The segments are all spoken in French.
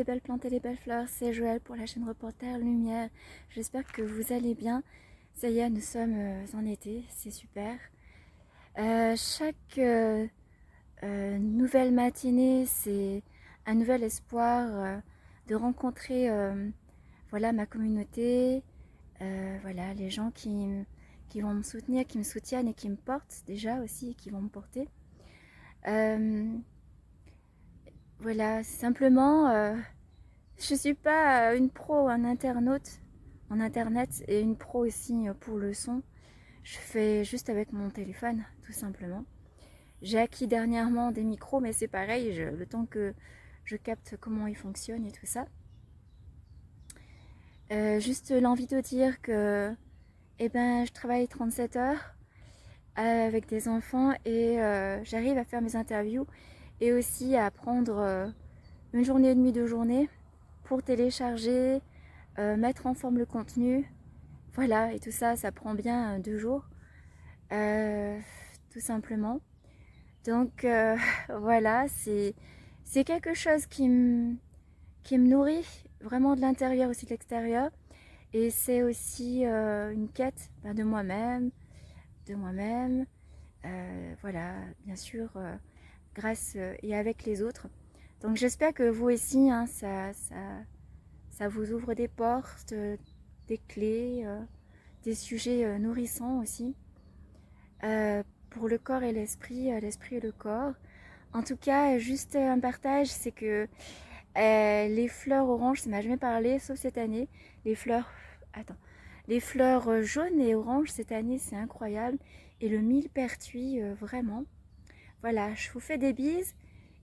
belles plantes et les belles fleurs, c'est Joël pour la chaîne Reporter Lumière. J'espère que vous allez bien. Ça y est, nous sommes en été, c'est super. Chaque nouvelle matinée, c'est un nouvel espoir de rencontrer voilà, ma communauté, voilà, les gens qui vont me soutenir, qui me soutiennent et qui me portent déjà aussi, et qui vont me porter. Voilà, simplement, je ne suis pas une pro en internaute, en internet et une pro aussi pour le son. Je fais juste avec mon téléphone, tout simplement. J'ai acquis dernièrement des micros, mais c'est pareil, le temps que je capte comment ils fonctionnent et tout ça. Juste l'envie de dire que je travaille 37 heures avec des enfants et j'arrive à faire mes interviews et aussi à prendre une journée et demie de journée pour télécharger, mettre en forme le contenu. Voilà, et tout ça, ça prend bien 2 jours, tout simplement. Donc voilà, c'est quelque chose qui me nourrit vraiment de l'intérieur aussi de l'extérieur. Et c'est aussi une quête de moi-même, voilà, bien sûr, grâce et avec les autres. Donc j'espère que vous aussi, hein, ça vous ouvre des portes, des clés, des sujets nourrissants aussi, pour le corps et l'esprit et le corps. En tout cas, juste un partage, c'est que les fleurs oranges, ça m'a jamais parlé, sauf cette année. Les fleurs, attends, les fleurs jaunes et oranges cette année, c'est incroyable. Et le millepertuis, vraiment. Voilà, je vous fais des bises.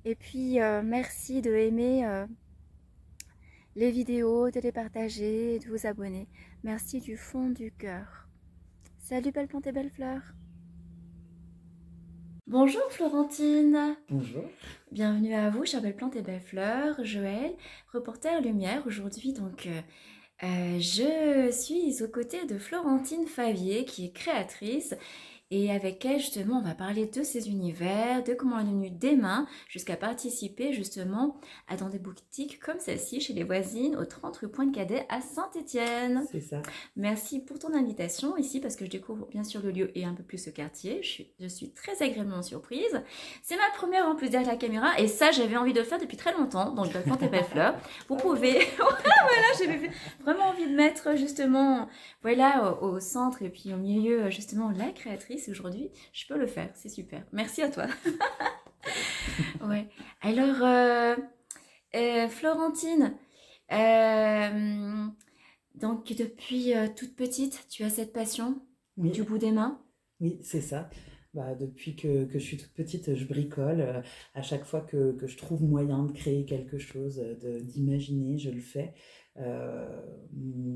Et puis, merci de aimer les vidéos, de les partager, de vous abonner. Merci du fond du cœur. Salut belle plante et belle fleur. Bonjour Florentine. Bonjour. Bienvenue à vous, chère belle plante et belle fleur. Joël, reporter lumière. Aujourd'hui donc je suis aux côtés de Florentine Favier qui est créatrice. Et avec elle, justement, on va parler de ses univers, de comment elle est venue des mains jusqu'à participer, justement, à dans des boutiques comme celle-ci, chez les voisines, au 30 rue Pointe-Cadet à Saint-Étienne. C'est ça. Merci pour ton invitation ici, parce que je découvre bien sûr le lieu et un peu plus ce quartier. Je suis très agréablement surprise. C'est ma première en plus derrière la caméra, et ça, j'avais envie de le faire depuis très longtemps, donc Belle Plante et Belle Fleur. Vous pouvez... voilà, j'avais vraiment envie de mettre justement, voilà, au centre et puis au milieu, justement, la créatrice aujourd'hui. Je peux le faire, c'est super. Merci à toi. Ouais. Alors, Florentine, euh, donc depuis toute petite, tu as cette passion du Oui, bout des mains. oui, c'est ça. Depuis que je suis toute petite, je bricole. À chaque fois que je trouve moyen de créer quelque chose, d'imaginer, je le fais. Euh,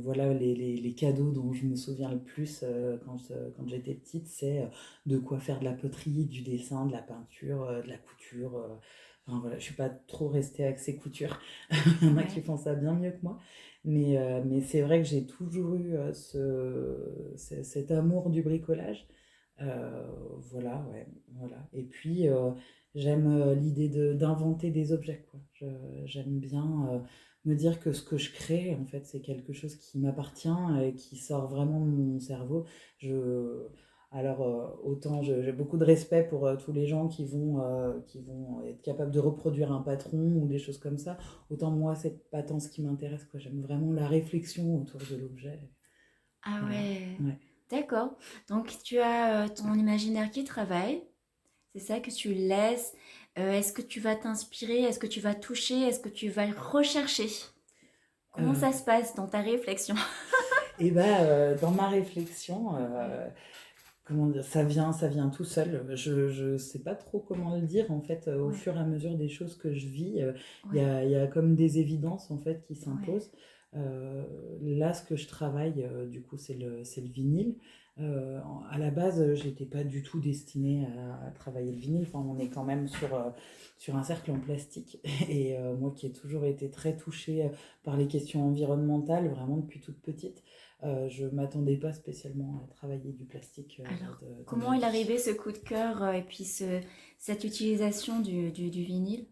voilà les cadeaux dont je me souviens le plus quand j'étais petite, c'est de quoi faire de la poterie, du dessin, de la peinture, de la couture. Enfin, voilà, je suis pas trop restée avec ces coutures. Il y en a qui Ouais. font ça bien mieux que moi. Mais c'est vrai que j'ai toujours eu cet amour du bricolage. Voilà, ouais, voilà. Et puis, j'aime l'idée d'inventer des objets, quoi. J'aime bien me dire que ce que je crée, en fait, c'est quelque chose qui m'appartient et qui sort vraiment de mon cerveau. Je, autant j'ai beaucoup de respect pour tous les gens qui vont être capables de reproduire un patron ou des choses comme ça. Autant moi, c'est pas tant ce qui m'intéresse, quoi. J'aime vraiment la réflexion autour de l'objet. Ah Voilà. ouais. Ouais. D'accord. Donc tu as ton imaginaire qui travaille. C'est ça que tu laisses. Est-ce que tu vas t'inspirer? Est-ce que tu vas toucher? Est-ce que tu vas rechercher? Comment Euh, ça se passe dans ta réflexion? Et dans ma réflexion, Ouais. comment dire, ça vient tout seul. Je sais pas trop comment le dire en fait. Au Ouais. fur et à mesure des choses que je vis, Ouais. il y a comme des évidences en fait qui Ouais. s'imposent. Là, ce que je travaille, du coup, c'est le vinyle. À la base, j'étais pas du tout destinée à travailler le vinyle. Enfin, on est quand même sur un cercle en plastique. Et moi qui ai toujours été très touchée par les questions environnementales, vraiment depuis toute petite, je m'attendais pas spécialement à travailler du plastique Alors, de ma comment est vie. arrivé ce coup de cœur et puis cette utilisation du vinyle?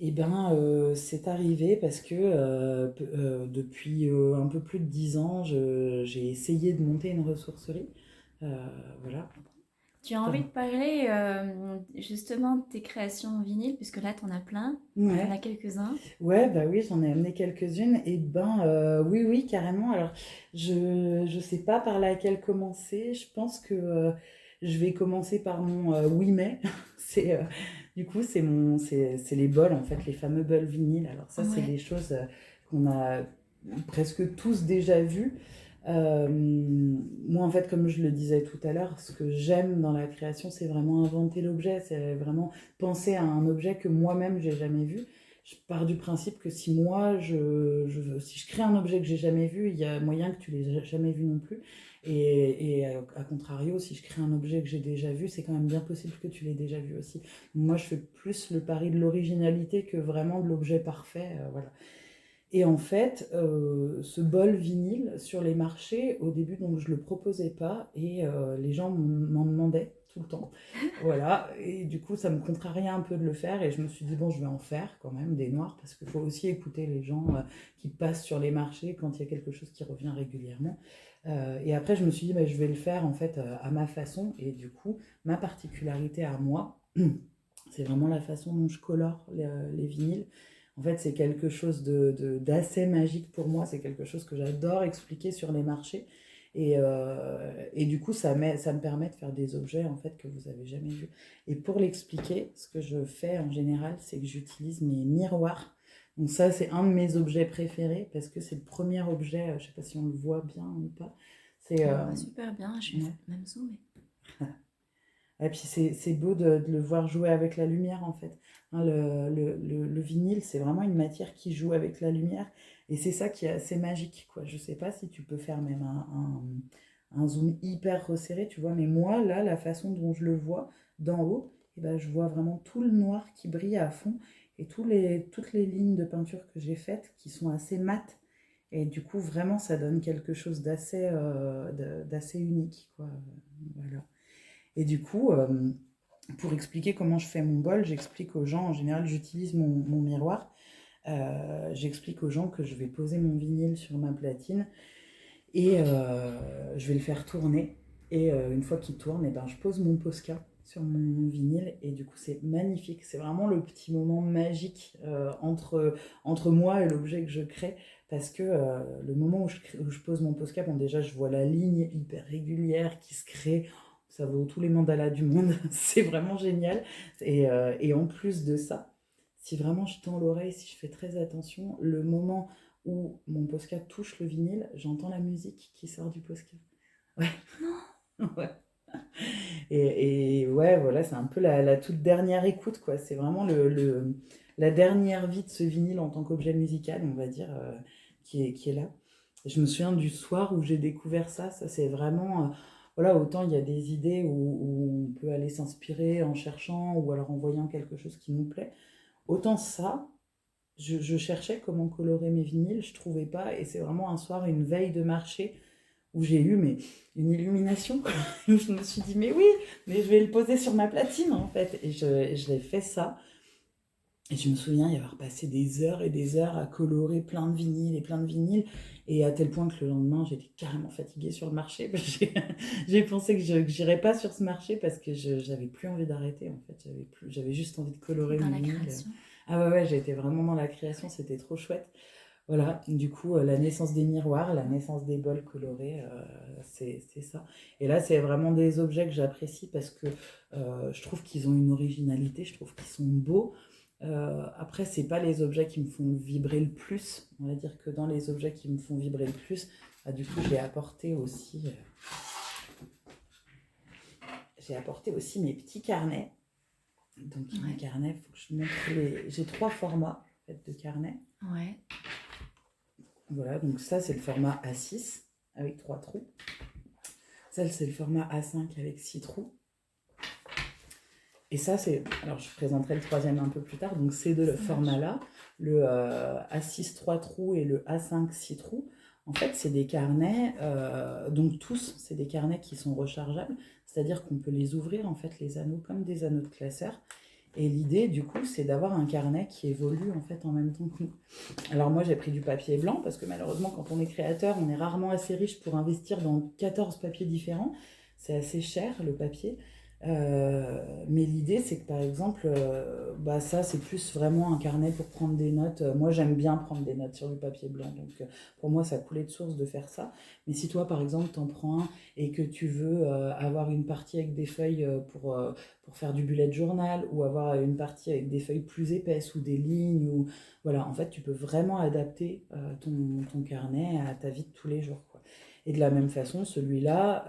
Et ben, c'est arrivé parce que depuis un peu plus de 10 ans, j'ai essayé de monter une ressourcerie. Euh, voilà. Tu as envie de parler justement de tes créations vinyle, puisque là, tu en as plein, tu en Ouais, as quelques-uns. ouais, bah oui, j'en ai amené quelques-unes. Et ben, oui, oui, carrément. Alors, je sais pas par laquelle commencer. Je pense que je vais commencer par mon oui mais. C'est du coup, c'est les bols en fait, les fameux bols vinyles. Alors ça, c'est Ouais, des choses qu'on a presque tous déjà vues. Moi, en fait, comme je le disais tout à l'heure, ce que j'aime dans la création, c'est vraiment inventer l'objet. C'est vraiment penser à un objet que moi-même j'ai jamais vu. Je pars du principe que si moi, si je crée un objet que j'ai jamais vu, il y a moyen que tu l'aies jamais vu non plus. Et à contrario, si je crée un objet que j'ai déjà vu, c'est quand même bien possible que tu l'aies déjà vu aussi. Moi, je fais plus le pari de l'originalité que vraiment de l'objet parfait. Voilà. Et en fait, ce bol vinyle sur les marchés, au début, donc je le proposais pas et les gens m'en demandaient tout le temps. Voilà, et du coup, ça me contrariait un peu de le faire et je me suis dit, bon, je vais en faire quand même des noirs parce qu'il faut aussi écouter les gens qui passent sur les marchés quand il y a quelque chose qui revient régulièrement. Et après, je me suis dit, bah, je vais le faire en fait à ma façon et du coup, ma particularité à moi, c'est vraiment la façon dont je colore les vinyles. En fait, c'est quelque chose d'assez magique pour moi. C'est quelque chose que j'adore expliquer sur les marchés. Et du coup, ça me permet de faire des objets en fait que vous avez jamais vus. Et pour l'expliquer, ce que je fais en général, c'est que j'utilise mes miroirs. Donc ça, c'est un de mes objets préférés parce que c'est le premier objet, je ne sais pas si on le voit bien ou pas. C'est on voit super bien, je vais ouais. même zoomer. Et puis c'est beau de le voir jouer avec la lumière en fait. Hein, le vinyle, c'est vraiment une matière qui joue avec la lumière. Et c'est ça qui est assez magique, quoi. Je sais pas si tu peux faire même un zoom hyper resserré, tu vois. Mais moi, là, la façon dont je le vois d'en haut, eh ben, je vois vraiment tout le noir qui brille à fond. Et toutes les lignes de peinture que j'ai faites qui sont assez mates. Et du coup, vraiment, ça donne quelque chose d'assez unique, quoi. Voilà. Et du coup, pour expliquer comment je fais mon bol, j'explique aux gens, en général, j'utilise mon miroir. J'explique aux gens que je vais poser mon vinyle sur ma platine et je vais le faire tourner. Et une fois qu'il tourne, et ben, je pose mon Posca sur mon vinyle et du coup c'est magnifique. C'est vraiment le petit moment magique entre moi et l'objet que je crée parce que le moment où je pose mon Posca, bon déjà je vois la ligne hyper régulière qui se crée. Ça vaut tous les mandalas du monde, c'est vraiment génial. Et en plus de ça, si vraiment je tends l'oreille, si je fais très attention, le moment où mon Posca touche le vinyle, j'entends la musique qui sort du Posca. Ouais, Non, ouais. Et ouais, voilà, c'est un peu la toute dernière écoute, quoi. C'est vraiment la dernière vie de ce vinyle en tant qu'objet musical, on va dire, qui est là. Et je me souviens du soir où j'ai découvert ça. Ça, c'est vraiment. Voilà, autant il y a des idées où on peut aller s'inspirer en cherchant ou alors en voyant quelque chose qui nous plaît. Autant ça, je cherchais comment colorer mes vinyles, je trouvais pas. Et c'est vraiment un soir, une veille de marché où j'ai eu une illumination, quoi. Où je me suis dit, mais oui, mais je vais le poser sur ma platine, en fait. Et je l'ai fait ça. Et je me souviens y avoir passé des heures et des heures à colorer plein de vinyles et plein de vinyles. Et à tel point que le lendemain, j'étais carrément fatiguée sur le marché. J'ai pensé que j'irais pas sur ce marché parce que j'avais plus envie d'arrêter, en fait. J'avais juste envie de t'es colorer dans mes la vinyles. création. Ah ouais, ouais, j'ai été vraiment dans la création, c'était trop chouette. Voilà, du coup, la naissance des miroirs, la naissance des bols colorés, c'est ça. Et là, c'est vraiment des objets que j'apprécie parce que je trouve qu'ils ont une originalité, je trouve qu'ils sont beaux. Après, c'est pas les objets qui me font vibrer le plus. On va dire que dans les objets qui me font vibrer le plus, bah, du coup, j'ai apporté aussi mes petits carnets. Donc, mes Ouais, carnets, faut que je montre les. J'ai 3 formats en fait, de carnets. ouais. Voilà, donc ça c'est le format A6 avec 3 trous. Ça c'est le format A5 avec 6 trous. Et ça c'est, alors je présenterai le troisième un peu plus tard, donc ces deux Ça marche. formats-là, le A6 3 trous et le A5 6 trous, en fait c'est des carnets, donc tous c'est des carnets qui sont rechargeables, c'est-à-dire qu'on peut les ouvrir en fait les anneaux comme des anneaux de classeur. Et l'idée, du coup, c'est d'avoir un carnet qui évolue en fait en même temps que nous. Alors moi, j'ai pris du papier blanc parce que malheureusement, quand on est créateur, on est rarement assez riche pour investir dans 14 papiers différents. C'est assez cher le papier. Mais l'idée, c'est que par exemple, bah ça, c'est plus vraiment un carnet pour prendre des notes. Moi, j'aime bien prendre des notes sur du papier blanc. Donc, pour moi, ça coulait de source de faire ça. Mais si toi, par exemple, t'en prends un et que tu veux avoir une partie avec des feuilles pour faire du bullet journal ou avoir une partie avec des feuilles plus épaisses ou des lignes, ou voilà, en fait, tu peux vraiment adapter ton carnet à ta vie de tous les jours, quoi. Et de la même façon, celui-là,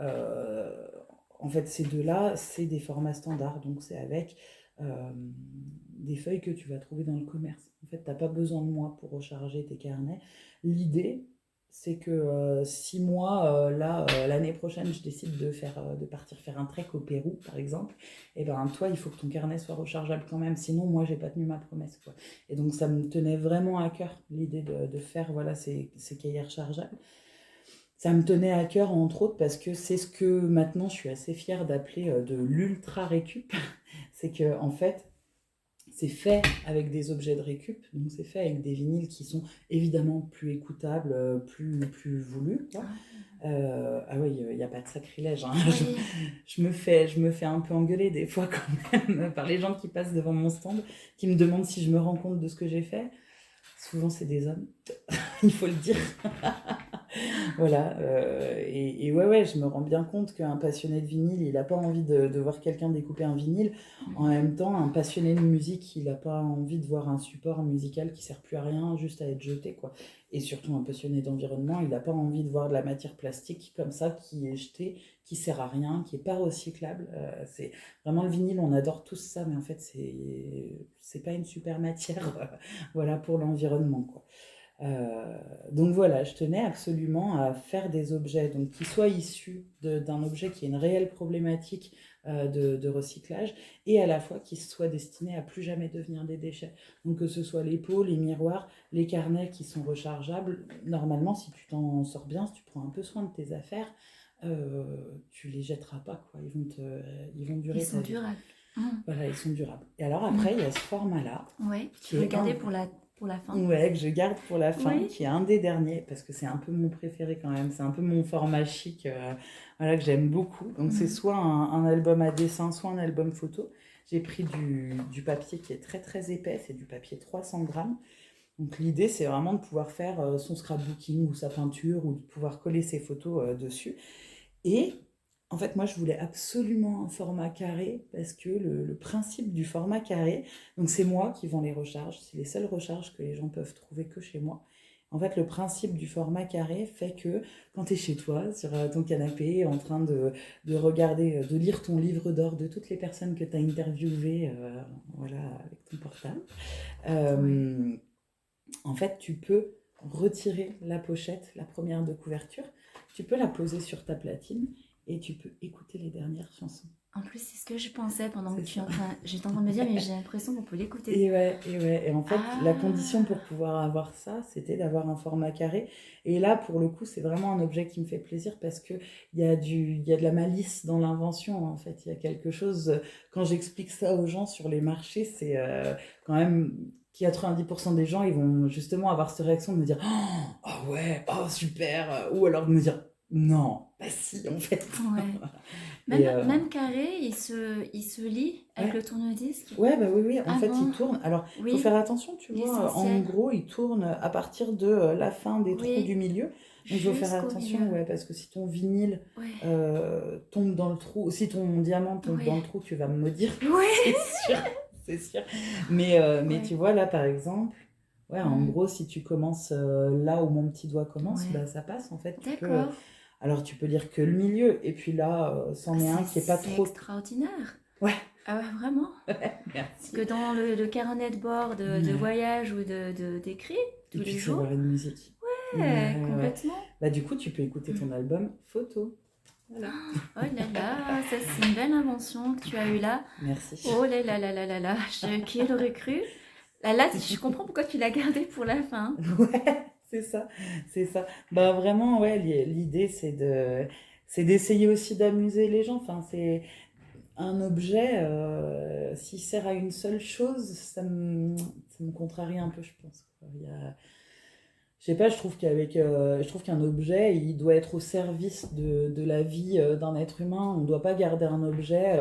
en fait, ces deux-là, c'est des formats standards. Donc, c'est avec des feuilles que tu vas trouver dans le commerce. En fait, tu n'as pas besoin de moi pour recharger tes carnets. L'idée, c'est que 6 mois, là, l'année prochaine, je décide de partir faire un trek au Pérou, par exemple. Et ben, toi, il faut que ton carnet soit rechargeable quand même. Sinon, moi, j'ai pas tenu ma promesse, quoi. Et donc, ça me tenait vraiment à cœur, l'idée de faire, voilà, ces cahiers rechargeables. Ça me tenait à cœur, entre autres, parce que c'est ce que maintenant je suis assez fière d'appeler de l'ultra récup. C'est que, en fait, c'est fait avec des objets de récup, donc c'est fait avec des vinyles qui sont évidemment plus écoutables, plus voulus, quoi. Ah oui, il n'y a pas de sacrilège, hein. Oui. Je me fais un peu engueuler des fois quand même par les gens qui passent devant mon stand, qui me demandent si je me rends compte de ce que j'ai fait. Souvent, c'est des hommes, il faut le dire. Voilà, et ouais, je me rends bien compte qu'un passionné de vinyle, il n'a pas envie de voir quelqu'un découper un vinyle. En même temps, un passionné de musique, il n'a pas envie de voir un support musical qui sert plus à rien, juste à être jeté, quoi. Et surtout, un passionné d'environnement, il n'a pas envie de voir de la matière plastique comme ça, qui est jetée, qui sert à rien, qui est pas recyclable. C'est vraiment le vinyle, on adore tous ça, mais en fait, c'est pas une super matière, voilà, pour l'environnement, quoi. Donc voilà, je tenais absolument à faire des objets donc, qui soient issus d'un objet qui ait une réelle problématique de recyclage et à la fois qui soient destinés à plus jamais devenir des déchets. Donc que ce soit les pots, les miroirs, les carnets qui sont rechargeables, normalement si tu t'en sors bien, si tu prends un peu soin de tes affaires, tu les jetteras pas, quoi. Ils vont durer Ils sont ta vie. durables. Voilà, ils sont durables. Et alors après, il y a ce format-là Ouais, tu qui est regardais pour la fin. ouais, que je garde pour la fin, Oui. qui est un des derniers, parce que c'est un peu mon préféré quand même, c'est un peu mon format chic, voilà, que j'aime beaucoup. Donc c'est soit un album à dessin, soit un album photo. J'ai pris du papier qui est très très épais, c'est du papier 300 grammes. Donc l'idée, c'est vraiment de pouvoir faire son scrapbooking ou sa peinture, ou de pouvoir coller ses photos dessus. Et en fait, moi, je voulais absolument un format carré parce que le principe du format carré, donc c'est moi qui vends les recharges, c'est les seules recharges que les gens peuvent trouver que chez moi. En fait, le principe du format carré fait que quand tu es chez toi, sur ton canapé, en train de regarder, de lire ton livre d'or de toutes les personnes que tu as interviewées, voilà, avec ton portable, Ouais. euh, en fait, tu peux retirer la pochette, la première de couverture, tu peux la poser sur ta platine et tu peux écouter les dernières chansons. En plus, c'est ce que je pensais pendant que C'est ça. j'étais en train de me dire, mais j'ai l'impression qu'on peut l'écouter. Et en fait, Ah, la condition pour pouvoir avoir ça, c'était d'avoir un format carré. Et là, pour le coup, c'est vraiment un objet qui me fait plaisir parce que il y a de la malice dans l'invention, en fait. Il y a quelque chose, quand j'explique ça aux gens sur les marchés, c'est quand même 90% des gens, ils vont justement avoir cette réaction de me dire oh ouais, oh super, ou alors de me dire non, bah si, en fait. ouais. Et Même carré, il se lit avec ouais. le tourne-disque. Ouais, bah oui, oui, en Ah fait, il bon? tourne. Alors, il faut Oui, faire attention, tu vois, en l'essentiel. gros, il tourne à partir de la fin des trous du Oui, milieu. Donc, il faut faire jusqu'au attention, milieu. ouais, parce que si ton vinyle Ouais, tombe dans le trou, si ton diamant tombe oui, dans le trou, tu vas me maudire, oui, c'est sûr, c'est sûr. Mais tu ouais. vois, là, par exemple, ouais, en Mm. gros, si tu commences là où mon petit doigt commence, Ouais, bah ça passe, en fait, tu peux... d'accord. alors, tu peux lire que le milieu, et puis là, c'en est un qui est pas C'est trop... extraordinaire. Ouais, Ah ouais, vraiment? Parce que merci. dans le carnet de bord de Ouais. voyage ou d'écrit, Et tous puis les de jours, savoir une musique. ouais, Ouais. complètement. Bah, du coup, tu peux écouter ton Mm. album photo. Voilà. Oh là là, ça c'est une belle invention que tu as eue là. Merci. Oh là là là là là là, qui l'aurait cru? Là, je comprends pourquoi tu l'as gardé pour la fin. Ouais, c'est ça. C'est ça. Bah, vraiment, ouais, l'idée, c'est d'essayer aussi d'amuser les gens. Enfin, c'est un objet, s'il sert à une seule chose, ça me contrarie un peu, je pense, quoi. Je sais pas, je trouve qu'un objet, il doit être au service de la vie d'un être humain. On ne doit pas garder un objet.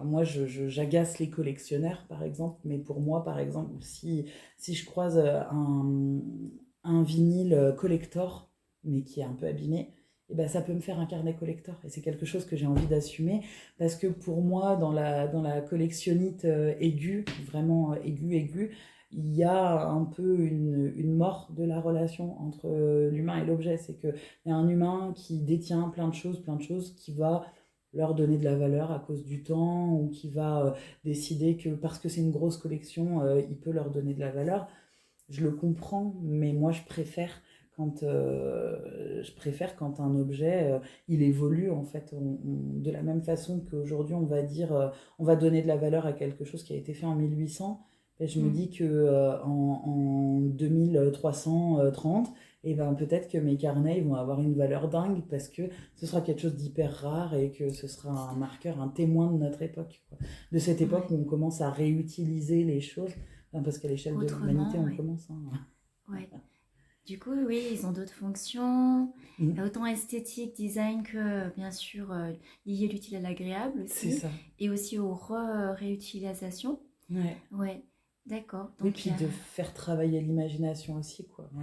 Moi, j'agace les collectionneurs, par exemple. Mais pour moi, par exemple, si je croise un vinyle collector, mais qui est un peu abîmé, et ben, ça peut me faire un carnet collector. Et c'est quelque chose que j'ai envie d'assumer. Parce que pour moi, dans la collectionnite aiguë, vraiment aiguë, il y a un peu une mort de la relation entre l'humain et l'objet. C'est qu'il y a un humain qui détient plein de choses, qui va leur donner de la valeur à cause du temps, ou qui va décider que parce que c'est une grosse collection, il peut leur donner de la valeur. Je le comprends, mais moi je préfère quand un objet il évolue en fait. De la même façon qu'aujourd'hui on va dire on va donner de la valeur à quelque chose qui a été fait en 1800. Et je me Mm. dis que en 2330, et ben peut-être que mes carnets ils vont avoir une valeur dingue parce que ce sera quelque chose d'hyper rare et que ce sera un marqueur, un témoin de notre époque, quoi. De cette époque Ouais. où on commence à réutiliser les choses. Enfin, parce qu'à l'échelle de l'humanité Autrement, on ouais. commence, hein. Ouais. Du coup, oui, ils ont d'autres fonctions, Mm. autant esthétique, design que, bien sûr, lier l'utile à l'agréable C'est aussi, ça. et aussi aux réutilisations. Ouais. Ouais, d'accord. Oui, Donc, il puis y a... de faire travailler l'imagination aussi, quoi. Ouais.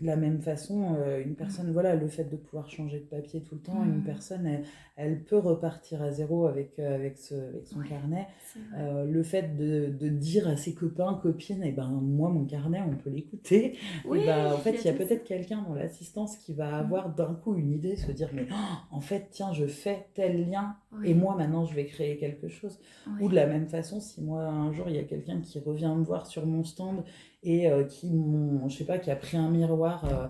De la même façon, une Mm. personne, voilà, le fait de pouvoir changer de papier tout le temps, une Mm. personne, elle peut repartir à zéro avec son Ouais, carnet. c'est vrai. Le fait de dire à ses copains, copines, eh ben, moi, mon carnet, on peut l'écouter. Et Oui, ben, en il y fait, a il y a tout ça. peut-être quelqu'un dans l'assistance qui va Mm. avoir d'un coup une idée, se dire, mais en fait, tiens, je fais tel lien. Et Oui, moi, maintenant, je vais créer quelque chose. Ou de oui. la même façon, si moi, un jour, il y a quelqu'un qui revient me voir sur mon stand et je sais pas, qui a pris un miroir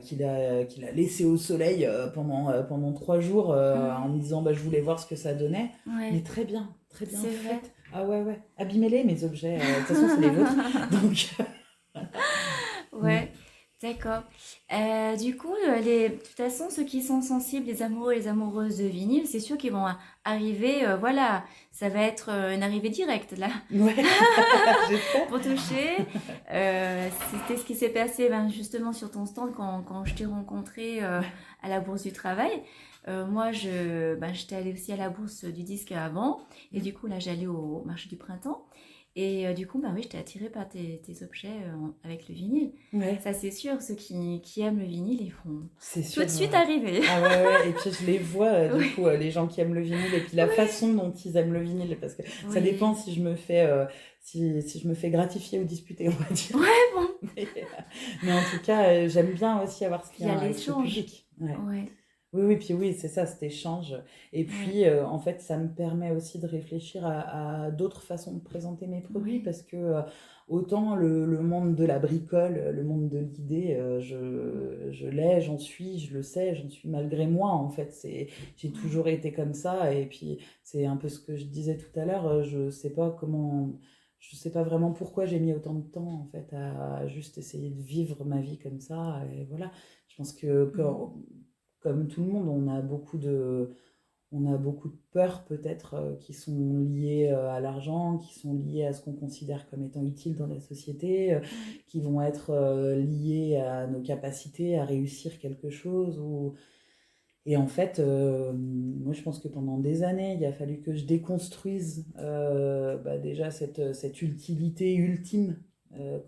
qu'il a laissé au soleil pendant 3 jours en Mm. me disant bah, je voulais voir ce que ça donnait. Mais Ouais, très bien, c'est vrai. faites. Ah ouais, ouais, abîmez-les mes objets. De toute façon, c'est les vôtres. Donc, mm, Ouais, d'accord. Du coup, de toute façon, ceux qui sont sensibles, les amoureux et les amoureuses de vinyle, c'est sûr qu'ils vont arriver, voilà, ça va être une arrivée directe là, ouais, j'espère. pour toucher. C'était ce qui s'est passé ben, justement sur ton stand quand je t'ai rencontré à la Bourse du Travail. Moi, j'étais allée aussi à la Bourse du Disque avant, et du coup, là, j'allais au marché du printemps. Et du coup, bah oui, j'étais attirée par tes objets avec le vinyle. Ouais. Ça, c'est sûr, ceux qui aiment le vinyle, ils vont C'est tout sûr. de suite arriver. Ah ouais, ouais. Et puis je les vois, du Oui, coup, les gens qui aiment le vinyle, et puis la oui, façon dont ils aiment le vinyle, parce que ça dépend oui. si je me fais gratifier ou disputer, on va dire. Ouais, bon. Mais, mais en tout cas, j'aime bien aussi avoir ce Il y a lien avec ce l'échange. public. Ouais. Ouais, Oui, oui, puis oui, c'est ça, cet échange. Et ouais, puis, en fait, ça me permet aussi de réfléchir à d'autres façons de présenter mes produits ouais. parce que autant le monde de la bricole, le monde de l'idée, je l'ai, j'en suis, je le sais, j'en suis malgré moi, en fait. J'ai Ouais. toujours été comme ça. Et puis, c'est un peu ce que je disais tout à l'heure, je sais pas vraiment pourquoi j'ai mis autant de temps, en fait, à juste essayer de vivre ma vie comme ça. Et voilà. Je pense que Mm. comme tout le monde, on a beaucoup de peurs peut-être qui sont liées à l'argent, qui sont liées à ce qu'on considère comme étant utile dans la société, Ouais. qui vont être liées à nos capacités à réussir quelque chose. Et en fait, moi je pense que pendant des années, il a fallu que je déconstruise bah, déjà cette utilité ultime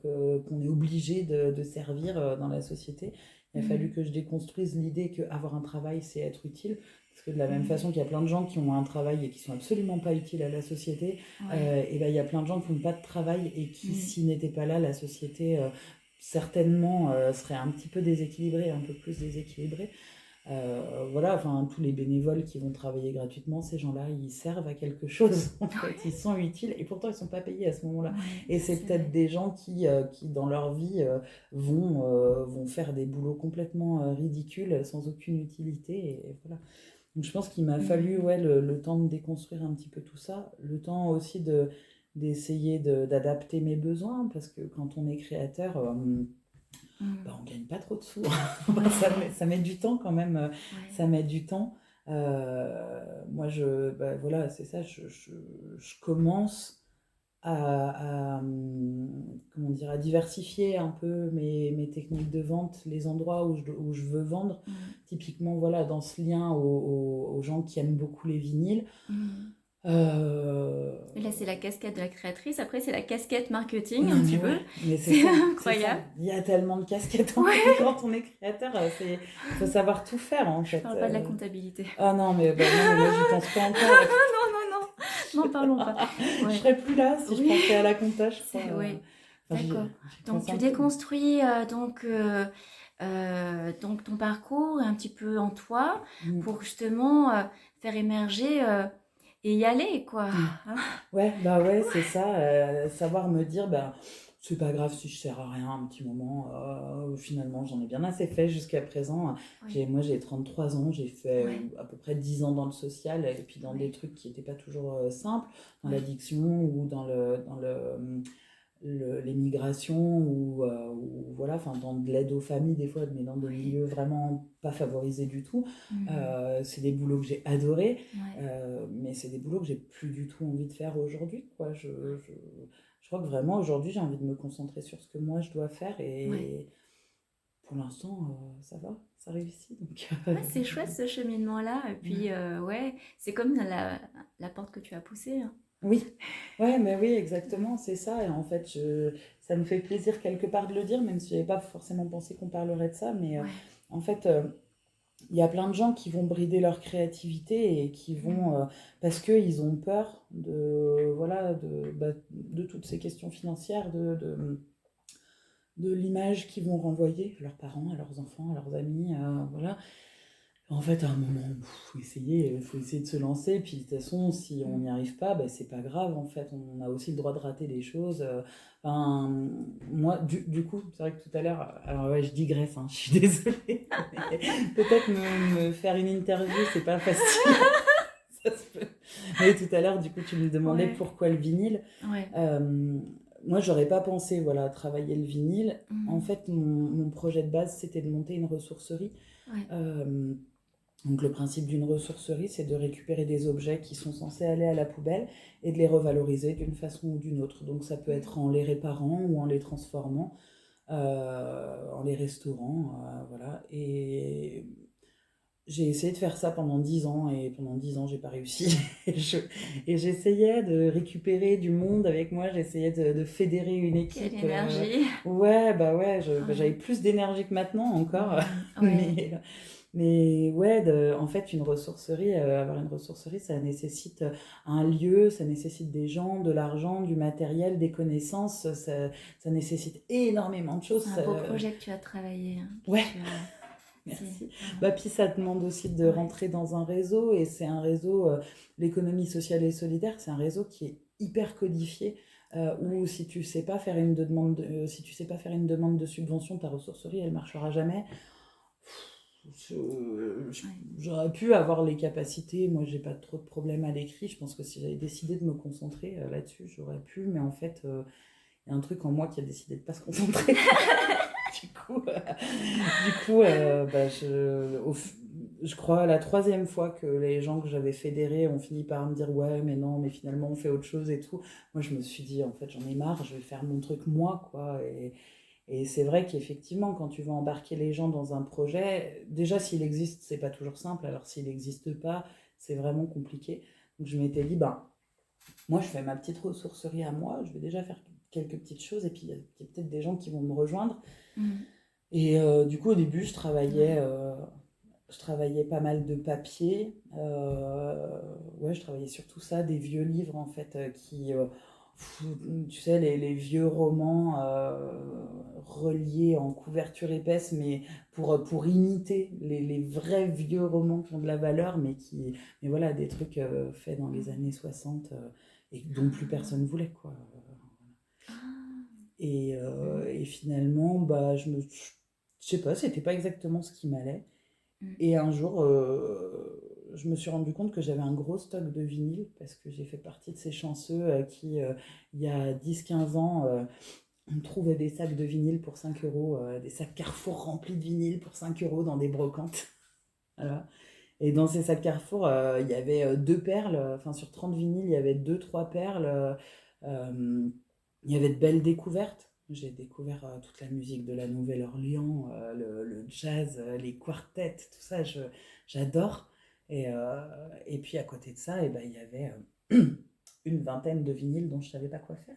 qu'on est obligé de servir dans la société. Il a fallu Mm. que je déconstruise l'idée qu'avoir un travail, c'est être utile. Parce que de la même Mm. façon qu'il y a plein de gens qui ont un travail et qui sont absolument pas utiles à la société, Ouais. et ben, il y a plein de gens qui n'ont pas de travail et qui, Mm. s'ils n'étaient pas là, la société certainement serait un petit peu déséquilibrée, un peu plus déséquilibrée. Voilà, enfin, tous les bénévoles qui vont travailler gratuitement, ces gens-là, ils servent à quelque chose, en fait. Ils sont utiles et pourtant, ils ne sont pas payés à ce moment-là. Ouais, Et c'est c'est peut-être vrai. des gens qui dans leur vie, vont faire des boulots complètement ridicules, sans aucune utilité. Et voilà. Donc, je pense qu'il m'a fallu Mm. ouais, le temps de déconstruire un petit peu tout ça, le temps aussi d'essayer d'adapter mes besoins, parce que quand on est créateur, Mm. bah, on gagne pas trop de sous. Ouais, Ça met du temps quand même, ouais. ça met du temps. Moi, voilà, c'est ça, je commence comment dire, à diversifier un peu mes techniques de vente, les endroits où je veux vendre. Mm. Typiquement, voilà, dans ce lien aux gens qui aiment beaucoup les vinyles. Mm. Euh, Et là, c'est la casquette de la créatrice. Après, c'est la casquette marketing, Non un petit mais peu. ouais, mais c'est C'est ça, c'est ça. incroyable. Il y a tellement de casquettes en fait Ouais. quand on est créateur, il faut savoir tout faire en Je fait. parle pas de la comptabilité. Ah non mais non mais moi j'y pense pas encore. Non, non, non. N'en parlons pas. Je Ouais. serais plus là si je Oui. pensais à la compta, je crois. C'est, ouais. Enfin, D'accord. j'y Donc, pense tu un peu. déconstruis donc ton parcours un petit peu en toi Mm. pour justement faire émerger et y aller, quoi. Mm. Hein. Ouais, bah ouais, c'est ça. Savoir me dire, bah, c'est pas grave si je sers à rien un petit moment. Finalement, j'en ai bien assez fait jusqu'à présent. Oui. Moi, j'ai 33 ans, j'ai fait Ouais. à peu près 10 ans dans le social et puis dans des Ouais. trucs qui n'étaient pas toujours simples, dans Ouais. l'addiction ou les migrations ou voilà, enfin dans de l'aide aux familles des fois, mais dans des Oui. milieux vraiment pas favorisés du tout. Mhm. C'est des boulots que j'ai adorés, Ouais. mais c'est des boulots que j'ai plus du tout envie de faire aujourd'hui, quoi. Ouais. Je crois que vraiment aujourd'hui j'ai envie de me concentrer sur ce que moi je dois faire Ouais. et pour l'instant ça va, ça réussit donc. Ouais, c'est chouette ce cheminement-là. Et puis, Ouais. ouais, c'est comme la porte que tu as poussée. Hein. Oui, ouais, mais oui, exactement, c'est ça. Et en fait, ça me fait plaisir quelque part de le dire, même si j'avais pas forcément pensé qu'on parlerait de ça. Mais Ouais. en fait, il y a plein de gens qui vont brider leur créativité et qui vont, Mhm. parce qu'ils ont peur voilà, de toutes ces questions financières, de l'image qu'ils vont renvoyer à leurs parents, à leurs enfants, à leurs amis, voilà. En fait, à un moment, faut essayer de se lancer. Puis de toute façon, si on n'y Mhm. arrive pas, bah, c'est pas grave. En fait, on a aussi le droit de rater des choses. Enfin, moi, du coup, c'est vrai que tout à l'heure, alors ouais, je digresse, hein, je suis désolée. Mais peut-être me faire une interview, c'est pas facile. Ça se peut. Mais tout à l'heure, du coup, tu me demandais Ouais. pourquoi le vinyle. Ouais. Euh, Moi, j'aurais pas pensé, voilà, travailler le vinyle. En Mhm. fait, mon projet de base, c'était de monter une ressourcerie. Ouais. Euh, donc le principe d'une ressourcerie, c'est de récupérer des objets qui sont censés aller à la poubelle et de les revaloriser d'une façon ou d'une autre. Donc ça peut être en les réparant ou en les transformant, en les restaurant, voilà. Et j'ai essayé de faire ça pendant 10 ans et pendant 10 ans, j'ai pas réussi. Et j'essayais de récupérer du monde avec moi, j'essayais de fédérer une Quelle équipe. énergie. Ouais, bah ouais, j'avais Ouais. plus d'énergie que maintenant encore. Mhm. Ouais. Mais ouais, en fait, avoir une ressourcerie, ça nécessite un lieu, ça nécessite des gens, de l'argent, du matériel, des connaissances, ça nécessite énormément de choses. C'est un beau projet que tu as travaillé, hein, que Ouais, tu as. C'est merci. vraiment. Bah, puis ça demande aussi de Ouais. rentrer dans un réseau, et c'est un réseau, l'économie sociale et solidaire, c'est un réseau qui est hyper codifié, où Ouais. si tu sais pas faire si tu sais pas faire une demande de subvention, ta ressourcerie, elle marchera jamais. Ouais. J'aurais pu avoir les capacités, moi j'ai pas trop de problèmes à l'écrit, je pense que si j'avais décidé de me concentrer là-dessus, j'aurais pu, mais en fait, il y a un truc en moi qui a décidé de pas se concentrer. du coup, bah, je crois la troisième fois que les gens que j'avais fédérés ont fini par me dire ouais mais non mais finalement on fait autre chose et tout. Moi je me suis dit en fait j'en ai marre, je vais faire mon truc moi quoi. Et c'est vrai qu'effectivement, quand tu vas embarquer les gens dans un projet, déjà s'il existe, c'est pas toujours simple. Alors s'il n'existe pas, c'est vraiment compliqué. Donc je m'étais dit, ben, moi je fais ma petite ressourcerie à moi, je vais déjà faire quelques petites choses et puis il y a peut-être des gens qui vont me rejoindre. Mhm. Et du coup, au début, Ouais. je travaillais pas mal de papier. Ouais, je travaillais sur tout ça, des vieux livres en fait, tu sais, les vieux romans reliés en couverture épaisse, mais pour imiter les vrais vieux romans qui ont de la valeur, mais voilà, des trucs faits dans les Mhm. années 60 et dont plus Ah. personne voulait, quoi. Ah. Mhm. Et finalement, bah, je sais pas, c'était pas exactement ce qui m'allait. Mhm. Et un jour, je me suis rendu compte que j'avais un gros stock de vinyle parce que j'ai fait partie de ces chanceux qui, il y a 10 15 ans, on trouvait des sacs de vinyle pour 5 euros, des sacs Carrefour remplis de vinyle pour 5 euros dans des brocantes. Voilà. Et dans ces sacs Carrefour, il y avait deux perles, enfin sur 30 vinyles, il y avait deux, trois perles. Euh, il y avait de belles découvertes. J'ai découvert toute la musique de la Nouvelle-Orléans, le jazz, les quartets, tout ça, j'adore. Et puis à côté de ça, ben, il y avait une vingtaine de vinyles dont je ne savais pas quoi faire.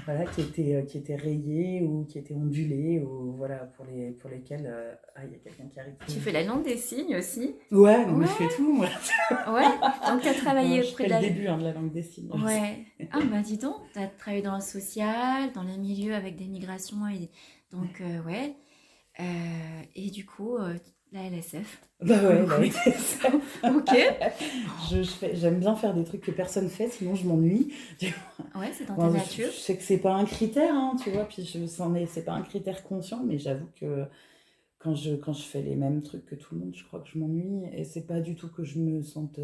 Voilà, qui étaient rayés ou qui étaient ondulés, ou voilà, pour lesquels. Ah, il y a quelqu'un qui arrive. Tu fais la langue des signes aussi? Ouais, mais Ouais, je fais tout, moi. ouais. Donc, tu as travaillé Je auprès fais de le la... début de la langue des signes aussi. Ouais. Ah, bah dis donc, tu as travaillé dans le social, dans les milieux avec des migrations. Donc, ouais. Et du coup, la LSF, Bah pour le ouais, coup. Ok. j'aime bien faire des trucs que personne fait, sinon je m'ennuie. Ouais, c'est dans ta Bon, je nature. sais que c'est pas un critère, hein, tu vois, puis c'est pas un critère conscient, mais j'avoue que quand je fais les mêmes trucs que tout le monde, je crois que je m'ennuie. Et c'est pas du tout que je me sente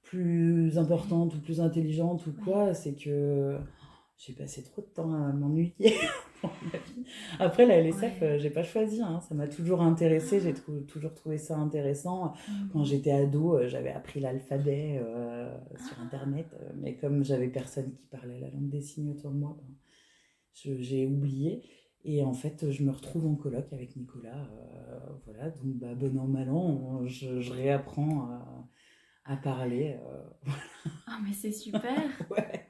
plus Ouais, importante ou plus intelligente ou ouais. quoi, c'est que j'ai passé trop de temps à m'ennuyer dans ma vie. Après, la LSF, Ouais. j'ai pas choisi, hein, ça m'a toujours intéressée, toujours trouvé ça intéressant. Quand Mhm. j'étais ado, j'avais appris l'alphabet sur Internet, mais comme j'avais personne qui parlait la langue des signes autour de moi, ben, j'ai oublié. Et en fait, je me retrouve en coloc avec Nicolas. Voilà, donc bah, bon an, mal an, je réapprends à parler. Ah, mais c'est super. Ouais.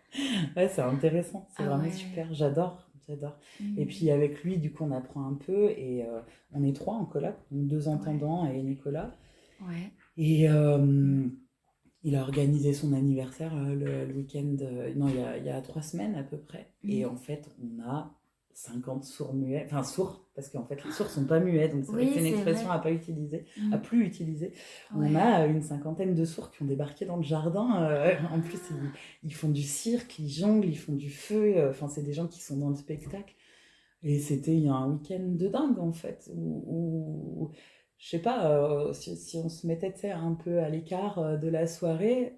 Ouais, c'est intéressant, c'est Ah vraiment ouais. super, j'adore, j'adore. Et Mhm. puis avec lui, du coup, on apprend un peu et on est trois en coloc, donc deux Ouais. entendants et Nicolas. Ouais. Et il a organisé son anniversaire le week-end, non, il y a 3 semaines à peu près. Et Mhm. en fait, on a 50 sourds muets, enfin sourds, parce qu'en fait, les sourds sont pas muets, donc c'est vrai que Oui, c'est une c'est expression vrai. à Mhm. plus utiliser. On Ouais. a une cinquantaine de sourds qui ont débarqué dans le jardin. En plus, ils font du cirque, ils jonglent, ils font du feu. Enfin, c'est des gens qui sont dans le spectacle. Et c'était il y a un week-end de dingue en fait, je sais pas, si on se mettait tu sais, un peu à l'écart de la soirée,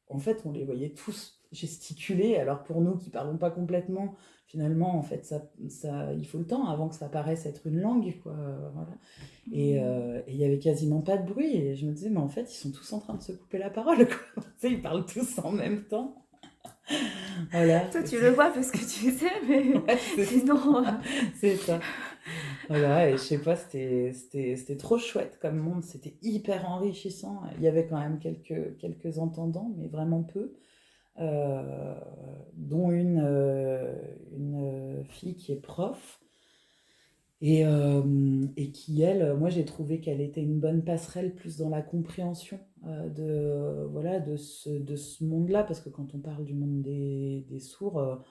en fait on les voyait tous gesticuler, alors pour nous qui parlons pas complètement, finalement en fait il faut le temps avant que ça paraisse être une langue, quoi, voilà. Mhm. Et il y avait quasiment pas de bruit, et je me disais mais en fait ils sont tous en train de se couper la parole, quoi. Tu sais, ils parlent tous en même temps, voilà. Toi, tu le vois parce que tu sais, mais Ouais, sinon... c'est ça. Voilà, et je sais pas, c'était trop chouette comme monde, c'était hyper enrichissant. Il y avait quand même quelques entendants, mais vraiment peu, euh, dont une fille qui est prof. Et qui, elle, moi j'ai trouvé qu'elle était une bonne passerelle plus dans la compréhension voilà, de ce monde-là, parce que quand on parle du monde des sourds,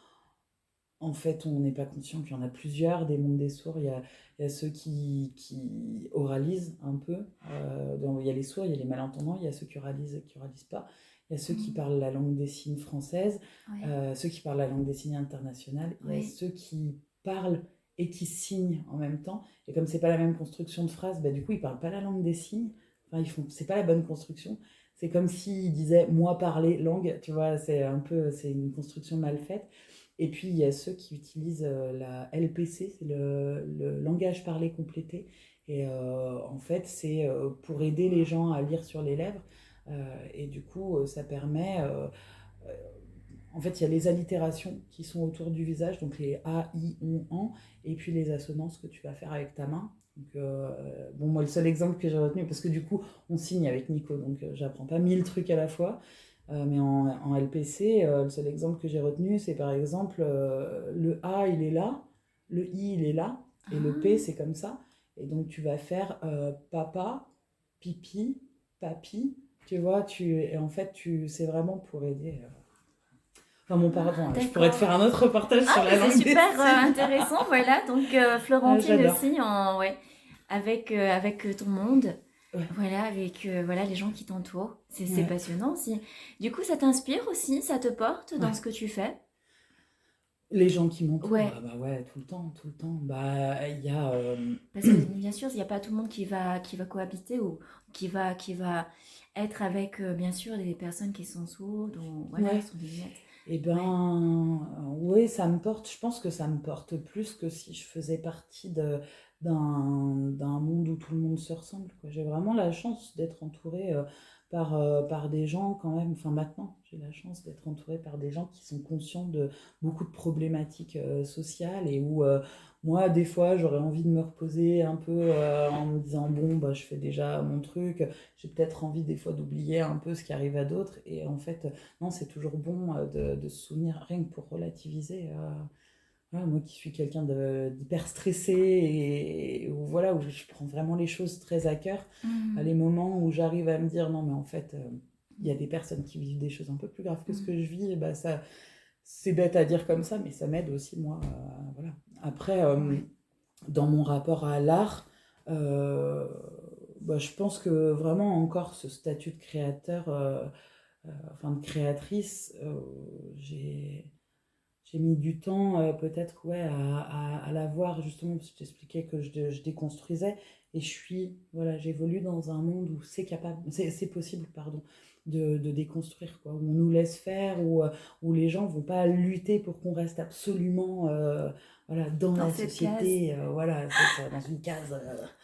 en fait, on n'est pas conscient qu'il y en a plusieurs, des mondes des sourds. Il y a ceux qui oralisent un peu. Il y a les sourds, il y a les malentendants, il y a ceux qui oralisent pas. Il y a ceux qui Mhm. parlent la langue des signes française, Ouais. ceux qui parlent la langue des signes internationale. Il y a Ouais. ceux qui parlent et qui signent en même temps. Et comme c'est pas la même construction de phrase, bah, du coup, ils parlent pas la langue des signes. Enfin, c'est pas la bonne construction. C'est comme s'ils disaient moi parler langue, tu vois, c'est une construction mal faite. Et puis, il y a ceux qui utilisent la LPC, c'est le langage parlé complété. Et en fait, c'est pour aider les gens à lire sur les lèvres. Et du coup, ça permet... euh, en fait, il y a les allitérations qui sont autour du visage, donc les A, I, ON, AN, et puis les assonances que tu vas faire avec ta main. Donc, bon, moi, le seul exemple que j'ai retenu, parce que du coup, on signe avec Nico, donc j'apprends pas 1000 trucs à la fois. Mais en LPC, le seul exemple que j'ai retenu, c'est par exemple le A, il est là, le I, il est là, et le P, Ah, c'est comme ça. Et donc, tu vas faire papa, pipi, papi, tu vois, et en fait, c'est vraiment pour aider. Enfin, mon ah, pardon, je pourrais te d'accord. faire un autre reportage Ah, sur la mais c'est langue des super signes. intéressant, voilà. Donc, Florentine J'adore. aussi, ouais, avec ton monde, Ouais, voilà, avec voilà, les gens qui t'entourent. C'est ouais, passionnant aussi. Du coup, ça t'inspire aussi, ça te porte dans ouais. ce que tu fais? Les gens qui m'entourent, ah Ouais, bah ouais, tout le temps, tout le temps. Bah, il y a. parce que bien sûr, il n'y a pas tout le monde qui va cohabiter ou qui va être avec, bien sûr, des personnes qui sont sourdes ou voilà, Ouais, sont des lunettes. et Ouais. ben, oui, ça me porte. Je pense que ça me porte plus que si je faisais partie d'un monde où tout le monde se ressemble, quoi. J'ai vraiment la chance d'être entourée par des gens quand même, enfin maintenant, j'ai la chance d'être entourée par des gens qui sont conscients de beaucoup de problématiques sociales et où moi, des fois, j'aurais envie de me reposer un peu en me disant, bon, bah, je fais déjà mon truc, j'ai peut-être envie des fois d'oublier un peu ce qui arrive à d'autres. Et en fait, non, c'est toujours bon de se souvenir, rien que pour relativiser. Voilà, moi qui suis quelqu'un d'hyper stressé et où, voilà, où je prends vraiment les choses très à cœur, les moments où j'arrive à me dire, non, mais en fait, il y a des personnes qui vivent des choses un peu plus graves que ce que je vis, et bah, ça, c'est bête à dire comme ça, mais ça m'aide aussi, moi. Voilà. Après, Ouais. dans mon rapport à l'art, euh, bah, je pense que vraiment encore ce statut de créateur, enfin de créatrice, j'ai mis du temps peut-être ouais, à l'avoir justement parce que je t'expliquais que je déconstruisais et voilà, j'évolue dans un monde où c'est possible pardon, de déconstruire, quoi, où on nous laisse faire, où les gens vont pas lutter pour qu'on reste absolument voilà, dans Dans la cette case. société, voilà, c'est ça, dans une case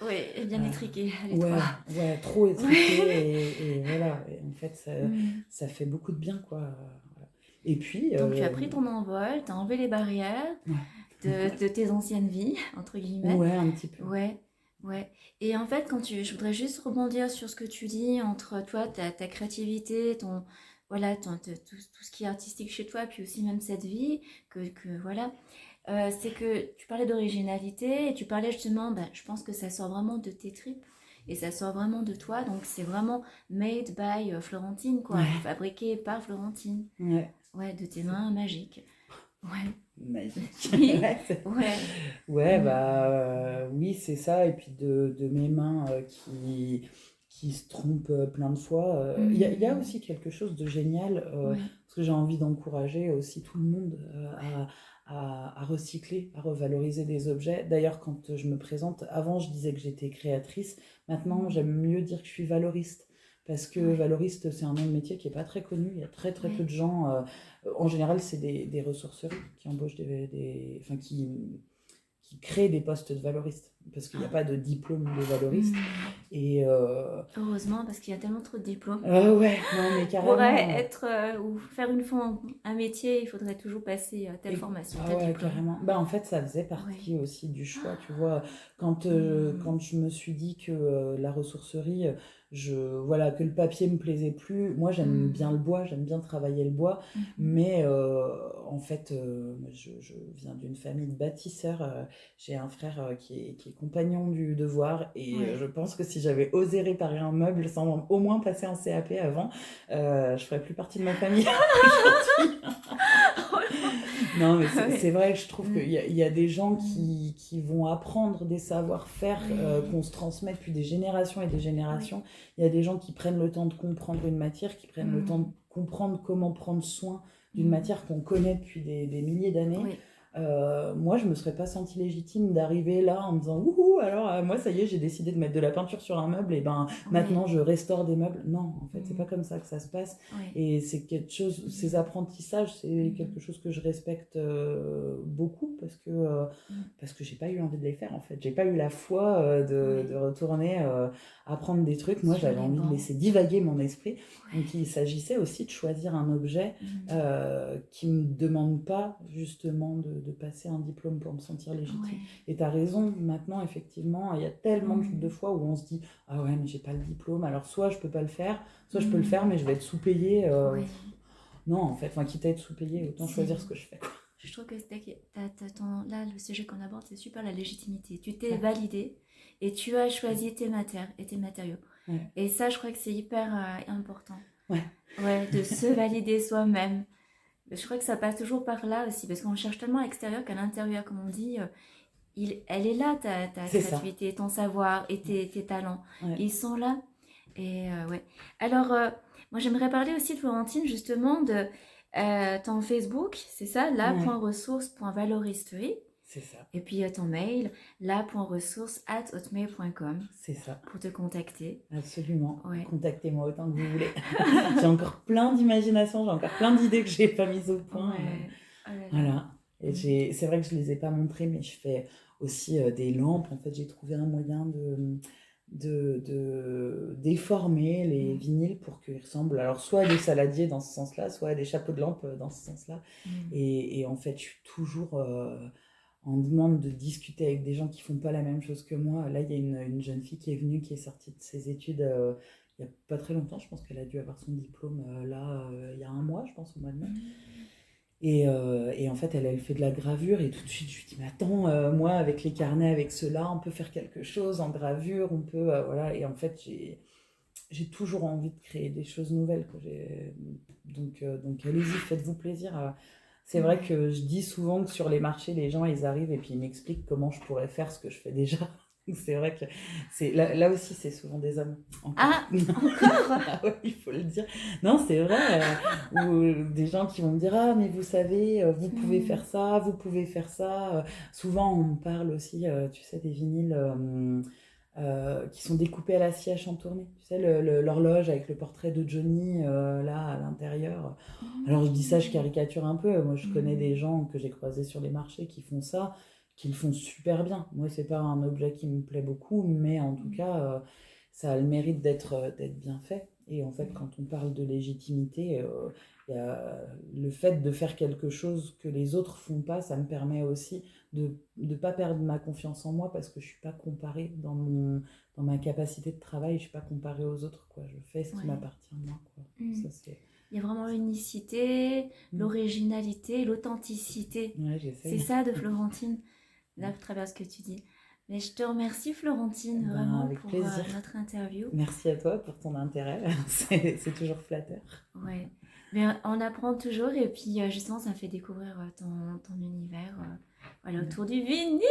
Ouais, bien euh, étriquée, les trois. ouais, ouais, trop étriquée Ouais. et voilà, et en fait ça fait beaucoup de bien, quoi. Voilà. Et puis, Donc tu as pris ton envol, tu as enlevé les barrières ouais. de tes anciennes vies, entre guillemets. Ouais, un petit peu. Ouais, ouais. Et en fait, je voudrais juste rebondir sur ce que tu dis entre toi, ta créativité, voilà, tout ce qui est artistique chez toi, puis aussi même cette vie, voilà. C'est que tu parlais d'originalité et tu parlais justement, bah, je pense que ça sort vraiment de tes tripes et ça sort vraiment de toi. Donc c'est vraiment made by Florentine, quoi. Ouais, Fabriqué par Florentine. ouais. Ouais, de tes C'est mains magiques. Ouais. magique. Oui, Ouais, ouais. ouais, Mm. bah oui, c'est ça. Et puis de mes mains qui se trompent plein de fois. Il y a Mm. aussi quelque chose de génial, Ouais. parce que j'ai envie d'encourager aussi tout le monde à recycler, à revaloriser des objets. D'ailleurs, quand je me présente, avant je disais que j'étais créatrice, maintenant Mm. j'aime mieux dire que je suis valoriste. Parce que Ouais. valoriste, c'est un nom de métier qui n'est pas très connu. Il y a très très peu Ouais. de gens. En général, c'est des ressourceries qui embauchent enfin, qui créent des postes de valoristes. Parce qu'il n'y a pas de diplôme de valoriste. Mm. Et Heureusement, parce qu'il y a tellement trop de diplômes. ouais, non, mais Pour carrément. être ou faire une fois un métier, il faudrait toujours passer telle Et, formation, ah tel ouais, diplôme. carrément. Bah, en fait, ça faisait Ouais. partie aussi du choix, tu vois. Mm. Quand je me suis dit que la ressourcerie, voilà, que le papier me plaisait plus, moi j'aime bien Mm. le bois, j'aime bien travailler le bois, Mhm. mais en fait, je viens d'une famille de bâtisseurs. J'ai un frère qui est compagnon du devoir, et Ouais. je pense que si j'avais osé réparer un meuble sans au moins passer en CAP avant, je ferais plus partie de ma famille aujourd'hui. Oh non. Non, mais c'est Ouais. vrai que je trouve Mm. qu'il y a des gens Mm. qui vont apprendre des savoir-faire Oui. qu'on se transmet depuis des générations et des Oui. générations. Il y a des gens qui prennent le temps de comprendre une matière, qui prennent le temps de Mm. comprendre comment prendre soin d'une Mm. matière qu'on connaît depuis des milliers d'années. Oui. Moi, je me serais pas sentie légitime d'arriver là en me disant wouhou, alors moi, ça y est, j'ai décidé de mettre de la peinture sur un meuble et ben Oui. maintenant je restaure des meubles. Non, en fait, c'est pas Mm. comme ça que ça se passe. Oui. Et c'est quelque chose, ces Mm. apprentissages, c'est Mm. quelque chose que je respecte beaucoup Mm. parce que j'ai pas eu envie de les faire en fait. J'ai pas eu la foi de Oui. retourner apprendre des trucs. Moi, Sur j'avais les envie de bancs. laisser divaguer mon esprit. Donc, Ouais. il s'agissait aussi de choisir un objet Mm. qui me demande pas justement de passer un diplôme pour me sentir légitime. Ouais. Et tu as raison, maintenant, effectivement, il y a tellement de Mm. fois où on se dit ah ouais, mais j'ai pas le diplôme, alors soit je peux pas le faire, soit je peux le faire, Mm. mais je vais être sous-payé. Oui. Non, en fait, enfin, quitte à être sous-payé, autant C'est choisir ce que je fais, quoi. Je trouve que là, le sujet qu'on aborde, c'est super la légitimité. Tu t'es Ouais, validé et tu as choisi tes matières et tes matériaux. ouais, Et ça, je crois que c'est hyper important. ouais, Ouais, de se valider soi-même. Je crois que ça passe toujours par là aussi, parce qu'on cherche tellement à l'extérieur qu'à l'intérieur, comme on dit, elle est là, ta c'est ça. créativité, ton savoir et tes talents. Ouais, Ils sont là. Et ouais. Alors, moi, j'aimerais parler aussi de Florentine, justement, de ton Facebook, c'est ça, ouais, la.ressource.valoristerie. c'est ça, Et puis ton mail, la.ressource@hotmail.com c'est ça. pour te contacter. Absolument. Ouais. Contactez-moi autant que vous voulez. J'ai encore plein d'imagination, j'ai encore plein d'idées que j'ai pas mises au point. Ouais. Oh là là. Voilà. Et c'est vrai que je les ai pas montrés, mais je fais aussi des lampes. En fait, j'ai trouvé un moyen de déformer les vinyles pour qu'ils ressemblent alors soit à des saladiers dans ce sens-là, soit à des chapeaux de lampe dans ce sens-là. Et en fait, je suis toujours en demande de discuter avec des gens qui font pas la même chose que moi. Là, il y a une jeune fille qui est venue, qui est sortie de ses études il y a pas très longtemps. Je pense qu'elle a dû avoir son diplôme il y a un mois, je pense, au mois de mai. Et en fait, elle fait de la gravure et tout de suite, je lui dis, mais attends, moi, avec les carnets, avec ceux-là, on peut faire quelque chose en gravure, on peut, voilà. Et en fait, j'ai toujours envie de créer des choses nouvelles, quoi. Donc allez-y, faites-vous plaisir. C'est vrai que je dis souvent que sur les marchés, les gens, ils arrivent et puis ils m'expliquent comment je pourrais faire ce que je fais déjà. C'est vrai que là aussi, c'est souvent des hommes. Encore. Ah, encore Ah ouais, il faut le dire. Non, c'est vrai. Ou des gens qui vont me dire, ah, mais vous savez, vous pouvez faire ça, vous pouvez faire ça. Souvent, on me parle aussi, tu sais, des vinyles qui sont découpés à la scie à chantourner. Tu sais, l'horloge avec le portrait de Johnny là à l'intérieur. Alors je dis ça, je caricature un peu. Moi, je connais des gens que j'ai croisés sur les marchés qui font ça, qui le font super bien. Moi, c'est pas un objet qui me plaît beaucoup, mais en tout cas, ça a le mérite d'être bien fait. Et en fait, quand on parle de légitimité, y a le fait de faire quelque chose que les autres font pas, ça me permet aussi de ne pas perdre ma confiance en moi parce que je suis pas comparée dans ma capacité de travail, je suis pas comparée aux autres, quoi. Je fais ce qui m'appartient moi, quoi. Ça, c'est... Il y a vraiment l'unicité, l'originalité, l'authenticité. Ouais, c'est ça de Florentine, à travers ce que tu dis. Mais je te remercie Florentine, vraiment, avec pour plaisir. notre interview. Merci à toi pour ton intérêt, c'est toujours flatteur. Ouais, mais on apprend toujours et puis justement ça me fait découvrir ton univers voilà, autour du vinyle.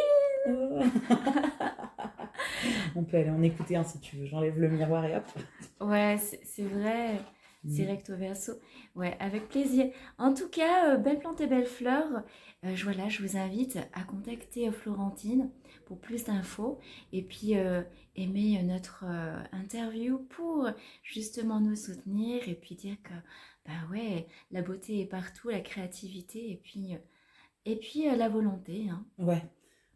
On peut aller en écouter un si tu veux, j'enlève le miroir et hop. Ouais, c'est vrai. C'est recto verso. Ouais, avec plaisir. En tout cas, belle plante et belle fleur. Voilà, je vous invite à contacter Florentine pour plus d'infos. Et puis, aimer notre interview pour justement nous soutenir et puis dire que, bah ouais, la beauté est partout, la créativité et puis la volonté. Hein. Ouais.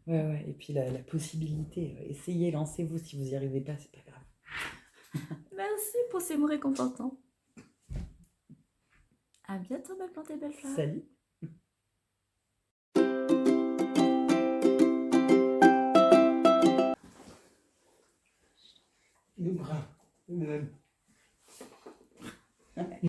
Et puis la possibilité, essayez, lancez-vous. Si vous n'y arrivez pas, c'est pas grave. Merci pour ces mots réconfortants. À bientôt, belle plante et belle fleur. Salut. Le bras, le même.